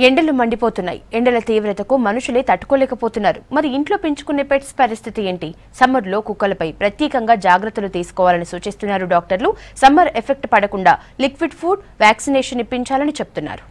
ఎండలు మండిపోతున్నాయి. ఎండల తీవ్రతకు మనుషులే తట్టుకోలేకపోతున్నారు. మరి ఇంట్లో పెంచుకునే పెట్స్ పరిస్థితి ఏంటి? సమ్మర్లో కుక్కలపై ప్రత్యేకంగా జాగ్రత్తలు తీసుకోవాలని సూచిస్తున్నారు డాక్టర్లు. సమ్మర్ ఎఫెక్ట్ పడకుండా లిక్విడ్ ఫుడ్, వ్యాక్సినేషన్ ఇప్పించాలని చెప్తున్నారు.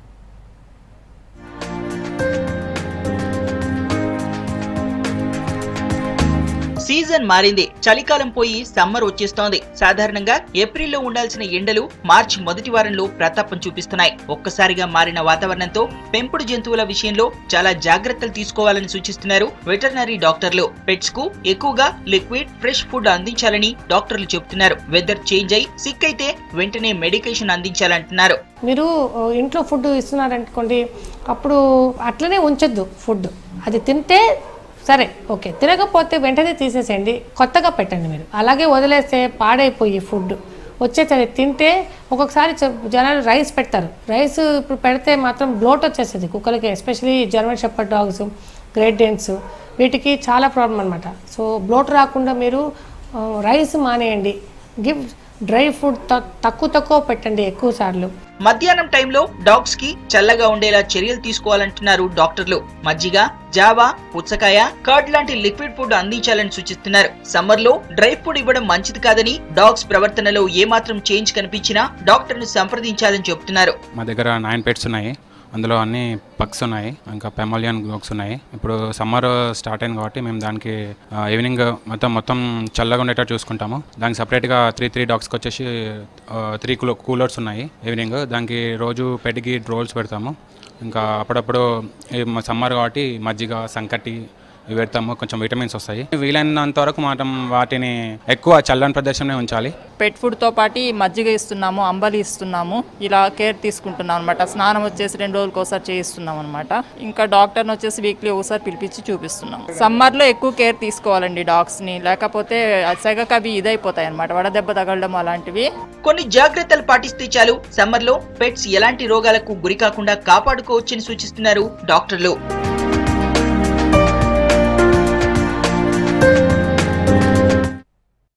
సీజన్ మారింది. చలికాలం పోయి సమ్మర్ వచ్చేస్తోంది. సాధారణంగా ఏప్రిల్లో ఉండాల్సిన ఎండలు మార్చి మొదటి వారంలో ప్రతాపం చూపిస్తున్నాయి. ఒక్కసారిగా మారిన వాతావరణంతో పెంపుడు జంతువుల విషయంలో చాలా జాగ్రత్తలు తీసుకోవాలని సూచిస్తున్నారు వెటర్నరీ డాక్టర్లు. పెట్స్ కు ఎక్కువగా లిక్విడ్, ఫ్రెష్ ఫుడ్ అందించాలని డాక్టర్లు చెబుతున్నారు. వెదర్ చేంజ్ అయి సిక్ అయితే వెంటనే మెడికేషన్ అందించాలంటున్నారు. మీరు ఇంట్లో ఫుడ్ ఇస్తున్నారనుకోండి, అప్పుడు అట్లనే ఉంచొద్దు. ఫుడ్ అది తింటే సరే, ఓకే, తినకపోతే వెంటనే తీసేసేయండి, కొత్తగా పెట్టండి. మీరు అలాగే వదిలేస్తే పాడైపోయి ఫుడ్ వచ్చేసరి తింటే ఒక్కొక్కసారి జనాలు రైస్ పెడతారు. రైస్ ఇప్పుడు పెడితే మాత్రం బ్లోట్ వచ్చేస్తుంది కుక్కలకి, especially German shepherd dogs, great డేన్స్, వీటికి చాలా ప్రాబ్లం అనమాట. సో బ్లోట్ రాకుండా మీరు రైస్ మానేయండి. గివ్ డ్రై ఫుడ్ తక్కువ పెట్టండి ఎక్కువ సార్లు. మధ్యాహ్నం టైంలో డాగ్స్ కి చల్లగా ఉండేలా చర్యలు తీసుకోవాలంటున్నారు డాక్టర్లు. మజ్జిగ, జావా, పుచ్చకాయ, కర్డ్ లాంటి లిక్విడ్ ఫుడ్ అందించాలని సూచిస్తున్నారు. సమ్మర్ లో డ్రై ఫుడ్ ఇవ్వడం మంచిది కాదని, డాగ్స్ ప్రవర్తనలో ఏమాత్రం చేంజ్ కనిపించినా డాక్టర్ ను సంప్రదించాలని చెబుతున్నారు. మా దగ్గర 9 పెట్స్ ఉన్నాయి. అందులో అన్ని పక్స్ ఉన్నాయి, ఇంకా పెమోలియన్ డాగ్స్ ఉన్నాయి. ఇప్పుడు సమ్మర్ స్టార్ట్ అయింది కాబట్టి మేము దానికి ఈవినింగ్ మొత్తం చల్లగా ఉండేటట్టు చూసుకుంటాము. దానికి సపరేట్గా 3 డాగ్స్కి వచ్చేసి 3 కూలర్స్ ఉన్నాయి. ఈవినింగ్ దానికి రోజు పెడిగి రోల్స్ పెడతాము. ఇంకా అప్పుడప్పుడు సమ్మర్ కాబట్టి మజ్జిగ, సంకటి ఇవి పెడతాము. కొంచెం విటమిన్స్ వస్తాయి. వీలైనంత వరకు మనం వాటిని ఎక్కువ చల్లని ప్రదేశంలో ఉంచాలి. పెట్ ఫుడ్తో పాటు మజ్జిగ ఇస్తున్నాము, అంబలి ఇస్తున్నాము. ఇలా కేర్ తీసుకుంటున్నాం అనమాట. స్నానం వచ్చేసి 2 రోజులకు ఒకసారి చేయిస్తున్నాం అనమాట. ఇంకా డాక్టర్ని వచ్చేసి వీక్లీ ఒకసారి పిలిపించి చూపిస్తున్నాం. సమ్మర్లో ఎక్కువ కేర్ తీసుకోవాలండి డాగ్స్ని, లేకపోతే సెగకు అవి ఇదైపోతాయి అనమాట, వడదెబ్బ తగలడం అలాంటివి. కొన్ని జాగ్రత్తలు పాటిస్తే చాలు సమ్మర్ లో పెట్స్ ఎలాంటి రోగాలకు గురి కాకుండా కాపాడుకోవచ్చని సూచిస్తున్నారు డాక్టర్లు.